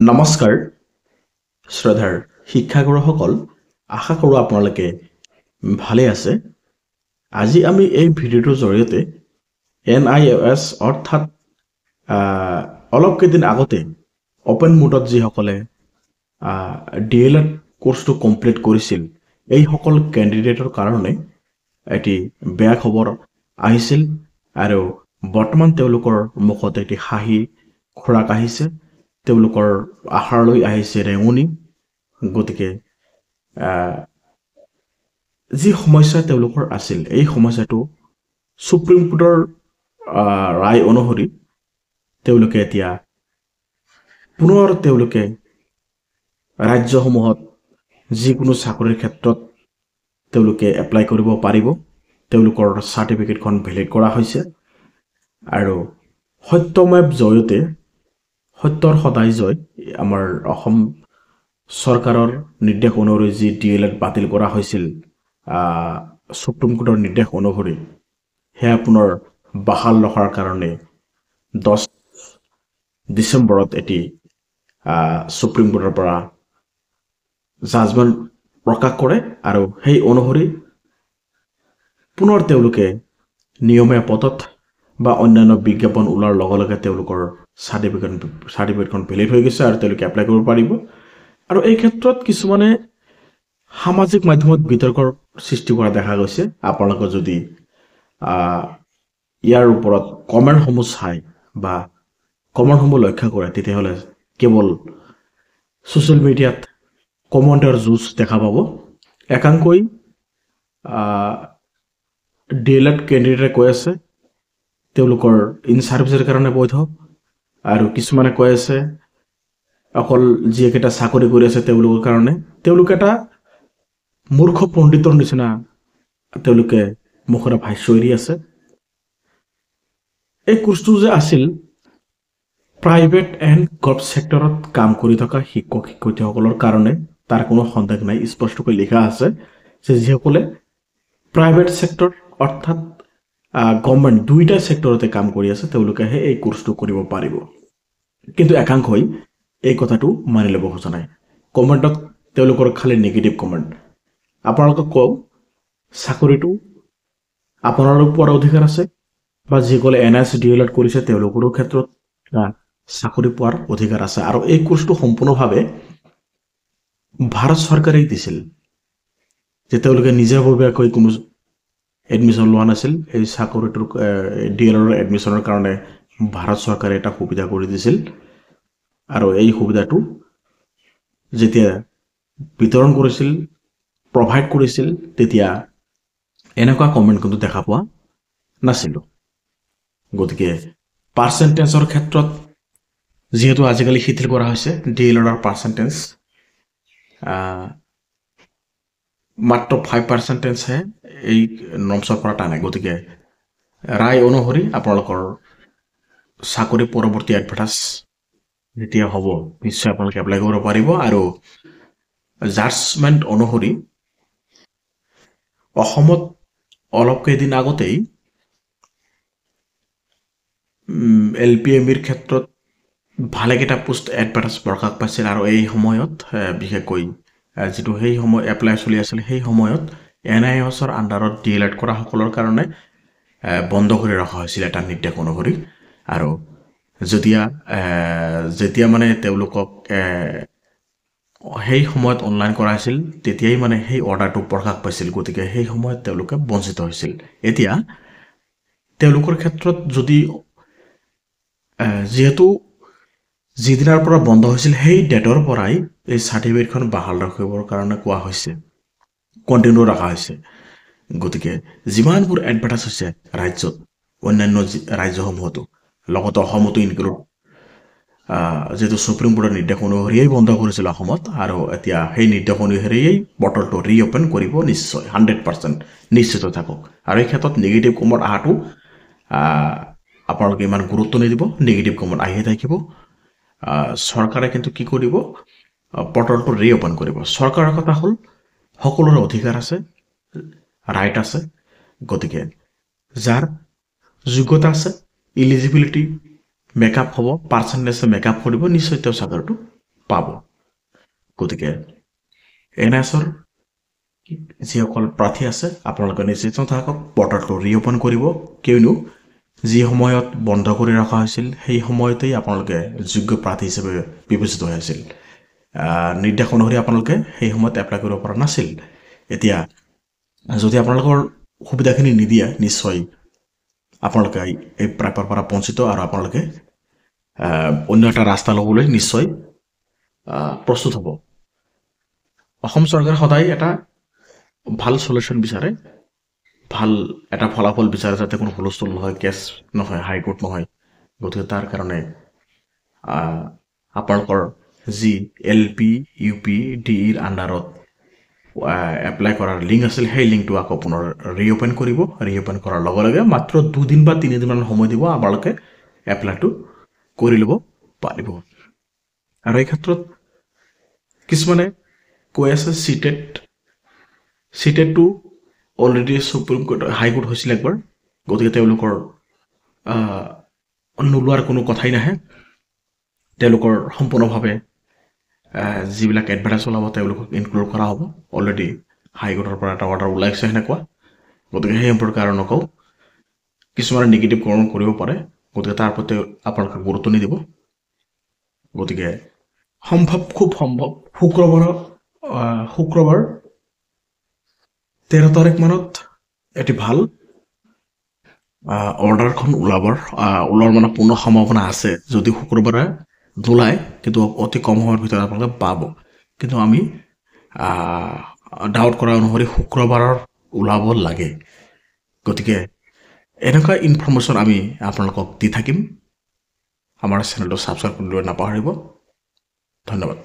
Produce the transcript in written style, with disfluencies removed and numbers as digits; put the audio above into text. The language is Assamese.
নমস্কাৰ শ্ৰদ্ধাৰ শিক্ষাগুৰুসকল, আশা কৰোঁ আপোনালোকে ভালে আছে। আজি আমি এই ভিডিঅ'টোৰ জৰিয়তে NIOS অৰ্থাৎ অলপ কেইদিন আগতে অপেন মোডত যিসকলে DLED কোৰ্চটো কমপ্লিট কৰিছিল, এইসকল কেণ্ডিডেটৰ কাৰণে এটি বেয়া খবৰ আহিছিল আৰু বৰ্তমান তেওঁলোকৰ মুখত এটি হাঁহি খোৰাক আহিছে। তেওঁলোকৰ আশালৈ আহিছে ৰেঙনি। গতিকে যি সমস্যা তেওঁলোকৰ আছিল, এই সমস্যাটো সুপ্ৰিম কোৰ্টৰ ৰায় অনুসৰি তেওঁলোকে এতিয়া পুনৰ ৰাজ্যসমূহত যিকোনো চাকৰিৰ ক্ষেত্ৰত তেওঁলোকে এপ্লাই কৰিব পাৰিব। তেওঁলোকৰ চাৰ্টিফিকেটখন ভেলিড কৰা হৈছে আৰু সত্যমেৱ জয়তে, সত্যৰ সদায় জয়। আমাৰ অসম চৰকাৰৰ নিৰ্দেশ অনুসৰি যি DLED বাতিল কৰা হৈছিল সুপ্ৰিম কোৰ্টৰ নিৰ্দেশ অনুসৰি, সেয়া পুনৰ বাহাল ৰখাৰ কাৰণে 10 ডিচেম্বৰত এটি সুপ্ৰিম কোৰ্টৰ পৰা জাজমেণ্ট প্ৰকাশ কৰে আৰু সেই অনুসৰি পুনৰ তেওঁলোকে নিয়মীয়া পথত বা অন্যান্য বিজ্ঞাপন ওলোৱাৰ লগে লগে তেওঁলোকৰ চাৰ্টিফিকেটখন ভেলিড হৈ গৈছে আৰু তেওঁলোকে এপ্লাই কৰিব পাৰিব। আৰু এই ক্ষেত্ৰত কিছুমানে সামাজিক মাধ্যমত বিতৰ্কৰ সৃষ্টি কৰা দেখা গৈছে। আপোনালোকে যদি ইয়াৰ ওপৰত কমেণ্টসমূহ চাই বা কমেণ্টসমূহ লক্ষ্য কৰে, তেতিয়াহ'লে কেৱল ছ'চিয়েল মিডিয়াত কমেণ্টৰ যুঁজ দেখা পাব। একাংকৈ DLED কেণ্ডিডেটে কৈ আছে তেওঁলোকৰ ইন চাৰ্ভিচৰ কাৰণে বৈধ, আৰু কিছুমানে কৈ আছে অকল যিকেইটা চাকৰি কৰি আছে তেওঁলোকৰ কাৰণে। তেওঁলোকে এটা মূৰ্খ পণ্ডিতৰ নিচিনা তেওঁলোকে মুখেৰে ভাষ্য এৰি আছে। এই কোৰ্চটো যে আছিল প্ৰাইভেট এণ্ড গভ ছেক্টৰত কাম কৰি থকা শিক্ষক শিক্ষয়িত্ৰীসকলৰ কাৰণে, তাৰ কোনো সন্দেহ নাই। স্পষ্টকৈ লিখা আছে যে যিসকলে প্ৰাইভেট ছেক্টৰ অৰ্থাৎ গভৰ্ণমেণ্ট দুইটা ছেক্টৰতে কাম কৰি আছে তেওঁলোকেহে এই কোৰ্চটো কৰিব পাৰিব। কিন্তু একাংশই এই কথাটো মানি ল'ব খোজা নাই। কমেণ্টত তেওঁলোকৰ খালি নিগেটিভ কমেণ্ট। আপোনালোকক কওঁ, চাকৰিটো আপোনালোক পোৱাৰ অধিকাৰ আছে, বা যিসকলে NIOS DLED কৰিছে তেওঁলোকৰো ক্ষেত্ৰত চাকৰি পোৱাৰ অধিকাৰ আছে। আৰু এই কোৰ্চটো সম্পূৰ্ণভাৱে ভাৰত চৰকাৰেই দিছিল, যে তেওঁলোকে নিজাববীয়াকৈ কোনো এডমিশ্যন লোৱা নাছিল। এই চাকৰিটোৰ DLEDৰ এডমিশ্যনৰ কাৰণে ভাৰত চৰকাৰে এটা সুবিধা কৰি দিছিল। আৰু এই সুবিধাটো যেতিয়া বিতৰণ কৰিছিল, প্ৰভাইড কৰিছিল, তেতিয়া এনেকুৱা কমেণ্ট কিন্তু দেখা পোৱা নাছিলোঁ। গতিকে পাৰ্চেণ্টেজৰ ক্ষেত্ৰত যিহেতু আজিকালি শিথিল কৰা হৈছে, DLEDৰ পাৰ্চেণ্টেজ মাত্ৰ 5%হে এই নমছৰ পৰা টানে। গতিকে ৰায় অনুসৰি আপোনালোকৰ চাকৰি পৰৱৰ্তী এডভাৰ্টাইজ যেতিয়া হ'ব, নিশ্চয় আপোনালোকে এপ্লাই কৰিব পাৰিব। আৰু জাজমেণ্ট অনুসৰি অসমত অলপ কেইদিন আগতেই LPMEৰ ক্ষেত্ৰত ভালেকেইটা পোষ্ট এডভাৰ্টাইজ প্ৰকাশ পাইছিল। আৰু এই সময়ত বিশেষকৈ যিটো সেই সময় এপ্লাই চলি আছিল, সেই সময়ত NIOSৰ আণ্ডাৰত DLED কৰা সকলৰ কাৰণে বন্ধ কৰি ৰখা হৈছিল এটা নিৰ্দেশ অনুসৰি। আৰু যেতিয়া মানে তেওঁলোকক সেই সময়ত অনলাইন কৰা হৈছিল, তেতিয়াই মানে সেই অৰ্ডাৰটো প্ৰকাশ পাইছিল। গতিকে সেই সময়ত তেওঁলোকে বঞ্চিত হৈছিল। এতিয়া তেওঁলোকৰ ক্ষেত্ৰত যদি যিহেতু যিদিনাৰ পৰা বন্ধ হৈছিল, সেই ডেটৰ পৰাই এই চাৰ্টিফিকেটখন বাহাল ৰাখিবৰ কাৰণে কোৱা হৈছে, কণ্টিনিউ ৰখা হৈছে। গতিকে যিমানবোৰ এডভাৰ্টাইজ হৈছে ৰাজ্যত, অন্যান্য ৰাজ্যসমূহতো, লগতে অসমতো ইনক্লুড, যিহেতু সুপ্ৰিম কোৰ্টৰ নিৰ্দেশ অনুসৰিয়েই বন্ধ কৰিছিল অসমত, আৰু এতিয়া সেই নিৰ্দেশ অনুসৰিয়েই বটলটো ৰিঅ'পেন কৰিব নিশ্চয়, 100% নিশ্চিত থাকক। আৰু এই ক্ষেত্ৰত নিগেটিভ কমেণ্ট অহাটো আপোনালোকে ইমান গুৰুত্ব নিদিব। নিগেটিভ কমেণ্ট আহিয়ে থাকিব। চৰকাৰে কিন্তু কি কৰিব, পৰ্টেলটো ৰিঅ'পেন কৰিব। চৰকাৰৰ কথা হ'ল সকলোৰে অধিকাৰ আছে, ৰাইট আছে। গতিকে যাৰ যোগ্যতা আছে, ইলিজিবিলিটি মেকআপ হ'ব, পাৰ্চেণ্টেজে মেকআপ কৰিব, নিশ্চয় তেওঁ চাকৰিটো পাব। গতিকে NISৰ যিসকল প্ৰাৰ্থী আছে আপোনালোকে নিশ্চিত থাকক পৰ্টেলটো ৰিঅপেন কৰিব, কিয়নো যি সময়ত বন্ধ কৰি ৰখা হৈছিল সেই সময়তেই আপোনালোকে যোগ্য প্ৰাৰ্থী হিচাপে বিবেচিত হৈ আছিল। নিৰ্দেশ অনুসৰি আপোনালোকে সেই সময়ত এপ্লাই কৰিব পৰা নাছিল। এতিয়া যদি আপোনালোকৰ সুবিধাখিনি নিদিয়ে নিশ্চয় আপোনালোকে এই প্ৰাপ্যৰ পৰা বঞ্চিত আৰু আপোনালোকে অন্য এটা ৰাস্তা ল'বলৈ নিশ্চয় প্ৰস্তুত হ'ব। অসম চৰকাৰে সদায় এটা ভাল সলিউশ্যন বিচাৰে, ভাল এটা ফলাফল বিচাৰে, যাতে কোনো হুলস্থুল নহয়, কেছ নহয়, হাইকোৰ্ট নহয়। গতিকে তাৰ কাৰণে আপোনালোকৰ যি LP UP DEৰ আণ্ডাৰত এপ্লাই কৰাৰ লিংক আছিল সেই লিংকটো আকৌ পুনৰ ৰিঅপেন কৰিব। ৰিঅপেন কৰাৰ লগে লগে মাত্ৰ 2 দিন বা 3 দিনমান সময় দিব, আপোনালোকে এপ্লাইটো কৰি ল'ব পাৰিব। আৰু এই ক্ষেত্ৰত কিছুমানে কৈ আছে চিটেটটো অলৰেডি সুপ্ৰিম কোৰ্ট হাইকোৰ্ট হৈছিল একবাৰ, গতিকে তেওঁলোকৰ নোলোৱাৰ কোনো কথাই নাহে। তেওঁলোকৰ সম্পূৰ্ণভাৱে যিবিলাক এডভাৰটাইজ ওলাব তেওঁলোকক ইনক্লুড কৰা হ'ব। অলৰেডি হাইকোৰ্টৰ পৰা এটা অৰ্ডাৰ ওলাইছে সেনেকুৱা। গতিকে সেই সম্পৰ্কে আৰু নকওঁ। কিছুমানে নিগেটিভ কৰ্ম কৰিব পাৰে, গতিকে তাৰ প্ৰতি আপোনালোকে গুৰুত্ব নিদিব। গতিকে খুব সম্ভৱ শুক্ৰবাৰ 13 তাৰিখ মানত এটি ভাল অৰ্ডাৰখন ওলোৱাৰ মানে পূৰ্ণ সম্ভাৱনা আছে। যদি শুক্ৰবাৰে নোলায় কিন্তু অতি কম সময়ৰ ভিতৰত আপোনালোকে পাব। কিন্তু আমি ডাউট কৰা অনুসৰি শুক্ৰবাৰৰ ওলাব লাগে। গতিকে এনেকুৱা ইনফৰ্মেশ্যন আমি আপোনালোকক দি থাকিম। আমাৰ চেনেলটো ছাবস্ক্ৰাইব কৰিবলৈ নাপাহৰিব। ধন্যবাদ।